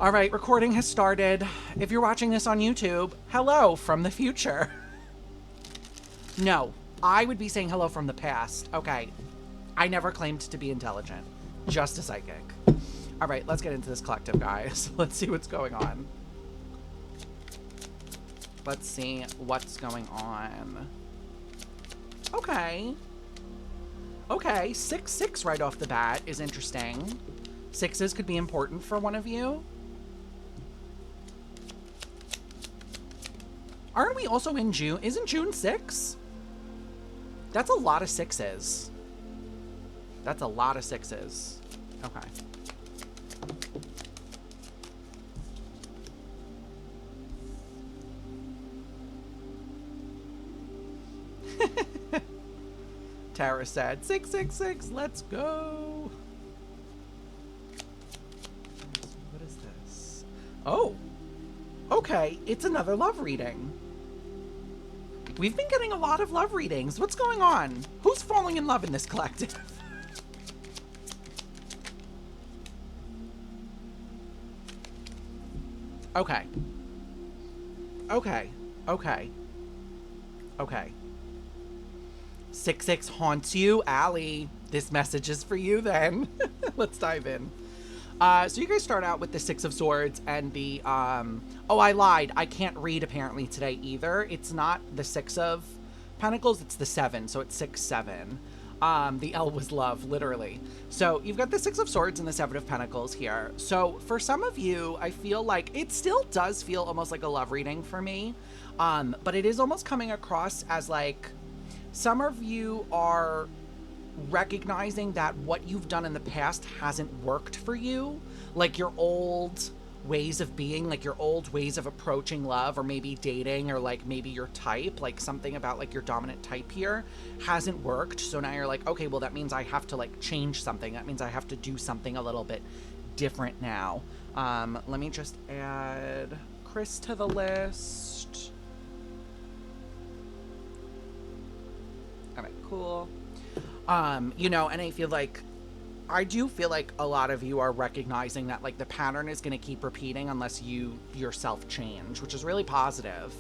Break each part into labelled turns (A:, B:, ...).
A: All right, recording has started. If you're watching this on YouTube, hello from the future. No, I would be saying hello from the past. Okay, I never claimed to be intelligent, just a psychic. All right, let's get into this collective, guys. Let's see what's going on. Let's see what's going on. Okay. Okay, 6-6 right off the bat is interesting. Sixes could be important for one of you. Aren't we also in June? Isn't June 6? That's a lot of sixes. That's a lot of sixes. Okay. Tara said, 666, let's go. What is this? Oh, okay. It's another love reading. We've been getting a lot of love readings. What's going on? Who's falling in love in this collective? Okay. Okay. Okay. Okay. 6-6 haunts you. Allie, this message is for you then. Let's dive in. So you guys start out with the 6 of Swords and the, oh, I lied. I can't read apparently today either. It's not the 6 of Pentacles, it's the 7. So it's 6-7. The L was love, literally. So you've got the 6 of Swords and the 7 of Pentacles here. So for some of you, I feel like it still does feel almost like a love reading for me. But it is almost coming across as like, some of you are recognizing that what you've done in the past hasn't worked for you. Like your old ways of being, like your old ways of approaching love or maybe dating or like maybe your type, like something about like your dominant type here hasn't worked. So now you're like, okay, well that means I have to like change something. That means I have to do something a little bit different now. Let me just add Chris to the list. All right, cool. You know, and I do feel like a lot of you are recognizing that like the pattern is going to keep repeating unless you yourself change, which is really positive.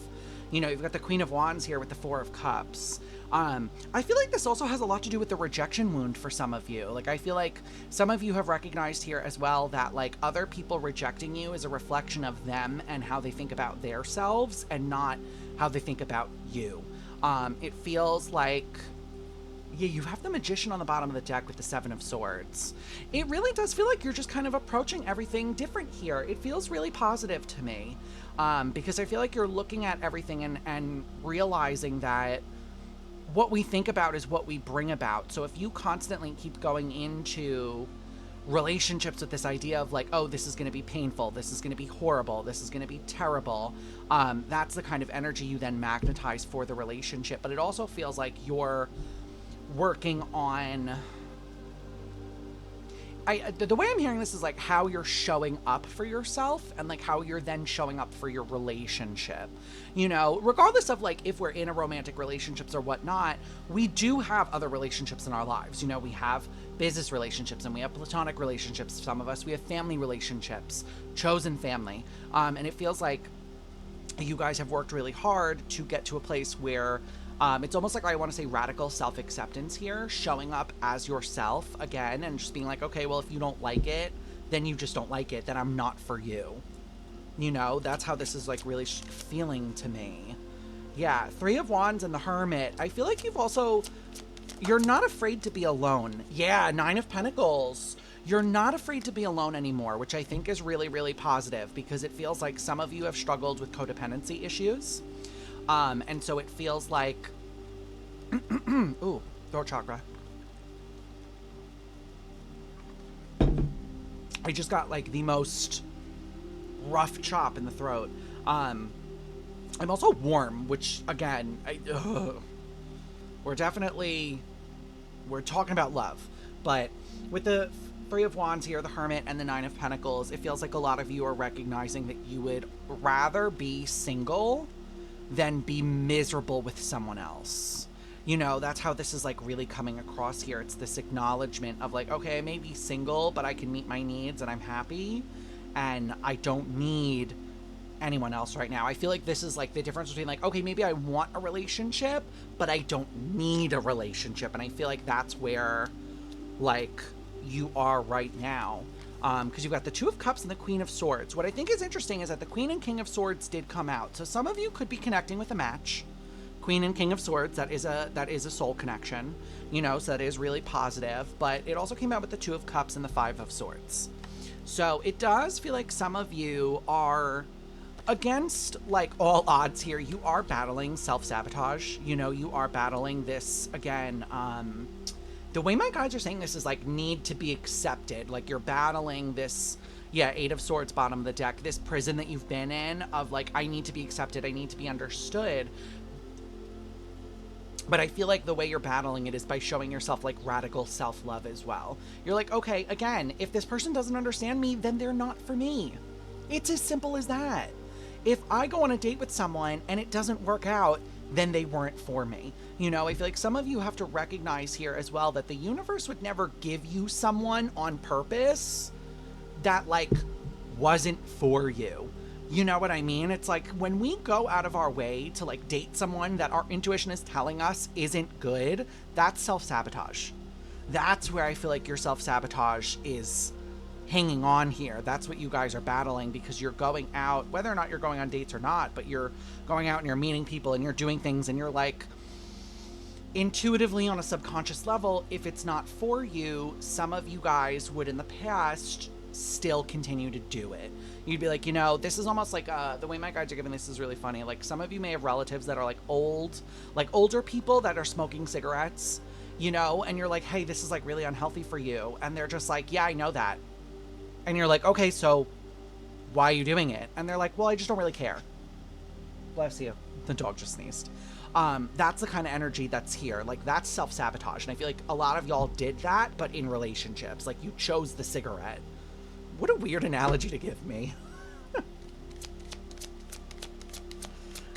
A: You know, you've got the Queen of Wands here with the 4 of Cups. I feel like this also has a lot to do with the rejection wound for some of you. Like, I feel like some of you have recognized here as well that like other people rejecting you is a reflection of them and how they think about their selves and not how they think about you. It feels like, yeah, you have the Magician on the bottom of the deck with the 7 of Swords. It really does feel like you're just kind of approaching everything different here. It feels really positive to me, because I feel like you're looking at everything and realizing that what we think about is what we bring about. So if you constantly keep going into relationships with this idea of like, oh, this is going to be painful, this is going to be horrible, this is going to be terrible, that's the kind of energy you then magnetize for the relationship. But it also feels like you're working on, the way I'm hearing this is like how you're showing up for yourself and like how you're then showing up for your relationship. You know, regardless of like if we're in a romantic relationships or whatnot, we do have other relationships in our lives. You know, we have business relationships and we have platonic relationships. Some of us, we have family relationships, chosen family. And it feels like you guys have worked really hard to get to a place where it's almost like, I want to say, radical self-acceptance here, showing up as yourself again and just being like, okay, well, if you don't like it, then you just don't like it, then I'm not for you. You know, that's how this is like really feeling to me. Yeah, 3 of Wands and the Hermit. I feel like you're not afraid to be alone. Yeah, 9 of Pentacles. You're not afraid to be alone anymore, which I think is really, really positive because it feels like some of you have struggled with codependency issues. And so it feels like, ooh, throat chakra. I just got like the most rough chop in the throat. I'm also warm, which again, we're talking about love, but with the 3 of Wands here, the Hermit, and the 9 of Pentacles, it feels like a lot of you are recognizing that you would rather be single than be miserable with someone else. You know, that's how this is like really coming across here. It's this acknowledgement of like, okay, I may be single, but I can meet my needs and I'm happy. and I don't need anyone else right now. I feel like this is like the difference between like, okay, maybe I want a relationship, but I don't need a relationship. And I feel like that's where like you are right now. Because you've got the Two of Cups and the Queen of Swords. What I think is interesting is that the Queen and King of Swords did come out. So some of you could be connecting with a match. Queen and King of Swords, that is a soul connection, you know, so that is really positive. But it also came out with the Two of Cups and the Five of Swords. So it does feel like some of you are, against like all odds here, you are battling self-sabotage. You know, you are battling this again. The way my guides are saying this is like need to be accepted. Like you're battling this, yeah, Eight of Swords, bottom of the deck, this prison that you've been in of like, I need to be accepted, I need to be understood. But I feel like the way you're battling it is by showing yourself like radical self-love as well. You're like, okay, again, if this person doesn't understand me, then they're not for me. It's as simple as that. If I go on a date with someone and it doesn't work out, then they weren't for me. You know, I feel like some of you have to recognize here as well that the universe would never give you someone on purpose that like wasn't for you. You know what I mean? It's like when we go out of our way to like date someone that our intuition is telling us isn't good, that's self-sabotage. That's where I feel like your self-sabotage is hanging on here. That's what you guys are battling, because you're going out, whether or not you're going on dates or not, but you're going out and you're meeting people and you're doing things and you're like, intuitively on a subconscious level, if it's not for you, some of you guys would in the past still continue to do it. You'd be like, you know, this is almost like the way my guides are giving this is really funny. Like some of you may have relatives that are like older people that are smoking cigarettes, you know, and you're like, hey, this is like really unhealthy for you. And they're just like, yeah, I know that. And you're like, okay, so why are you doing it? And they're like, well, I just don't really care. Bless you. The dog just sneezed. That's the kind of energy that's here. Like that's self-sabotage. And I feel like a lot of y'all did that, but in relationships, like you chose the cigarette. What a weird analogy to give me.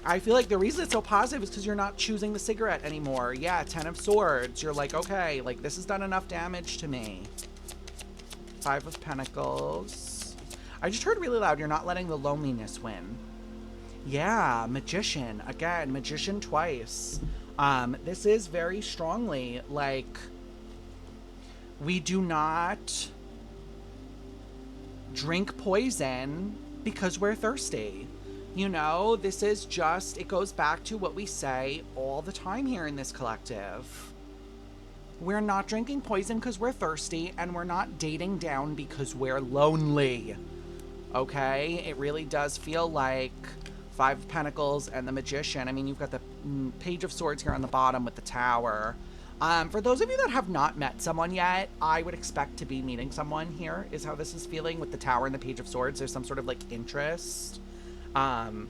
A: I feel like the reason it's so positive is because you're not choosing the cigarette anymore. Yeah, 10 of Swords. You're like, okay, like this has done enough damage to me. 5 of Pentacles. I just heard really loud, you're not letting the loneliness win. Yeah, Magician. Again, Magician twice. This is very strongly like we do not drink poison because we're thirsty. You know, this is just, it goes back to what we say all the time here in this collective. We're not drinking poison because we're thirsty, and we're not dating down because we're lonely. Okay? It really does feel like 5 of Pentacles and the Magician. I mean, you've got the Page of Swords here on the bottom with the Tower. For those of you that have not met someone yet, I would expect to be meeting someone here, is how this is feeling with the Tower and the Page of Swords. There's some sort of like interest. Like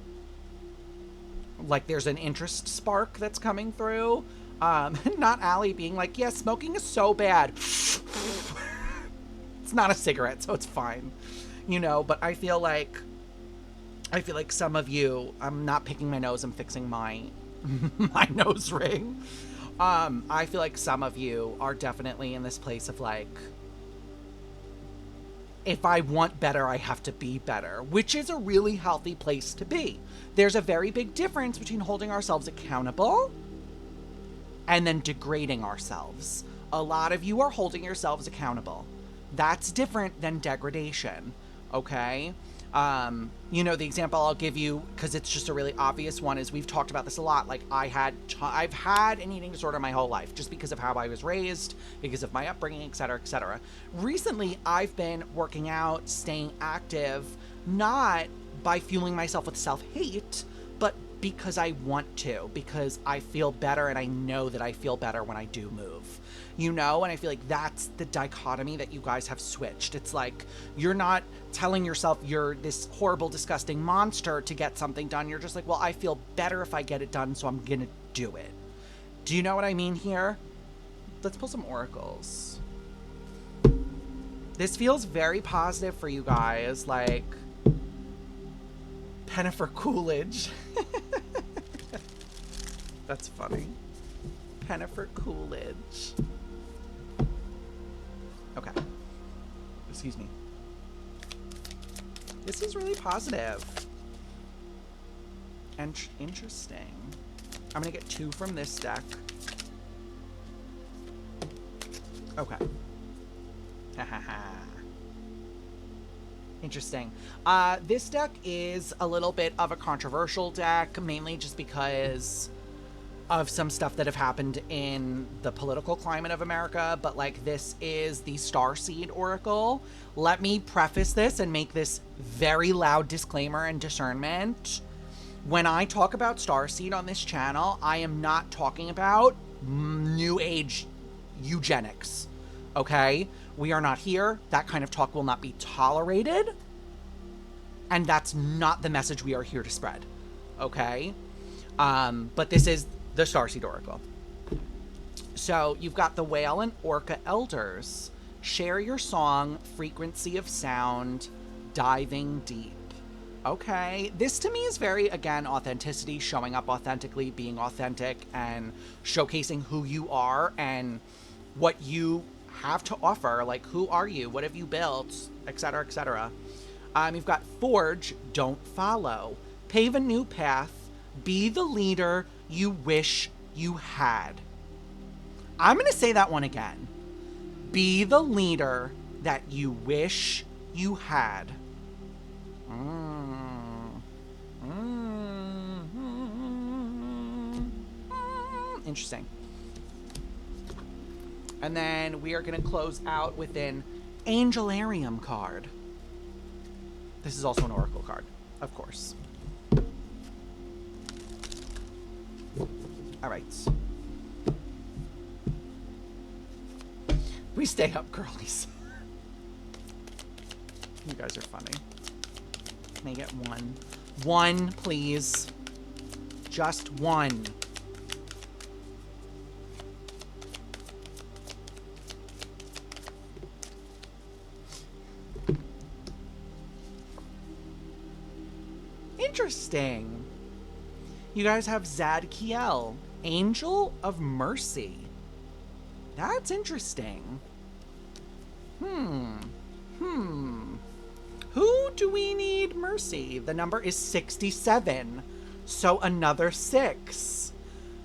A: there's an interest spark that's coming through. Not Allie being like, yeah, smoking is so bad. It's not a cigarette, so it's fine. You know, but I feel like some of you, I'm not picking my nose, I'm fixing my my nose ring. I feel like some of you are definitely in this place of like, if I want better, I have to be better, which is a really healthy place to be. There's a very big difference between holding ourselves accountable and then degrading ourselves. A lot of you are holding yourselves accountable. That's different than degradation, okay? You know, the example I'll give you, because it's just a really obvious one, is we've talked about this a lot. Like I've had an eating disorder my whole life, just because of how I was raised, because of my upbringing, et cetera, et cetera. Recently, I've been working out, staying active, not by fueling myself with self-hate, but because I want to, because I feel better, and I know that I feel better when I do move. You know, and I feel like that's the dichotomy that you guys have switched. It's like you're not telling yourself you're this horrible, disgusting monster to get something done. You're just like, well, I feel better if I get it done, so I'm gonna do it. Do you know what I mean here? Let's pull some oracles. This feels very positive for you guys, like Pennifer Coolidge. That's funny. Pennifer Coolidge. Okay. Excuse me. This is really positive. And interesting. I'm going to get 2 from this deck. Okay. Interesting. This deck is a little bit of a controversial deck, mainly just because of some stuff that have happened in the political climate of America, but like this is the Starseed Oracle. Let me preface this and make this very loud disclaimer and discernment. When I talk about Starseed on this channel, I am not talking about New Age eugenics, okay? We are not here. That kind of talk will not be tolerated. And that's not the message we are here to spread, okay? But this is the Starseed Oracle. So you've got the Whale and Orca Elders. Share your song, frequency of sound, diving deep. Okay, this to me is very, again, authenticity, showing up authentically, being authentic, and showcasing who you are and what you have to offer. Like, who are you? What have you built? Etc., etc. You've got Forge, don't follow. Pave a new path. Be the leader you wish you had. I'm going to say that one again. Be the leader that you wish you had. Interesting. And then we are going to close out with an Angelarium card. This is also an Oracle card, of course. All right. We stay up, girlies. You guys are funny. Can I get 1? 1, please. Just 1. Interesting. You guys have Zadkiel, Angel of Mercy. That's interesting. Who do we need mercy? The number is 67. So another 6.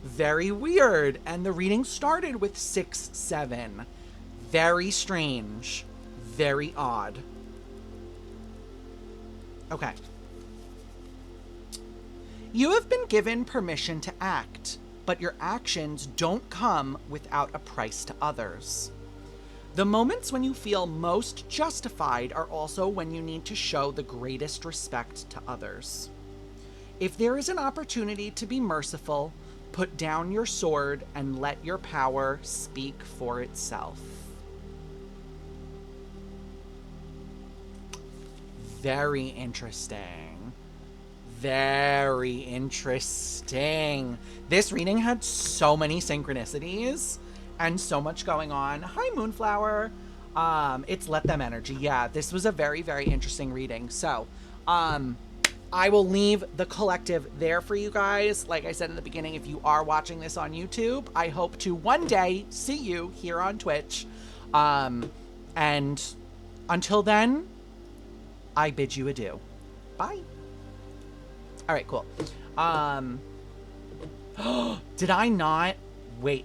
A: Very weird. And the reading started with 6, 7. Very strange. Very odd. Okay. You have been given permission to act, but your actions don't come without a price to others. The moments when you feel most justified are also when you need to show the greatest respect to others. If there is an opportunity to be merciful, put down your sword and let your power speak for itself. Very interesting. Very interesting. This reading had so many synchronicities and so much going on. Hi, Moonflower. It's Let Them Energy. Yeah, this was a very, very interesting reading. So, I will leave the collective there for you guys. Like I said in the beginning, if you are watching this on YouTube, I hope to one day see you here on Twitch. And until then, I bid you adieu. Bye. All right, cool. Did I not? Wait.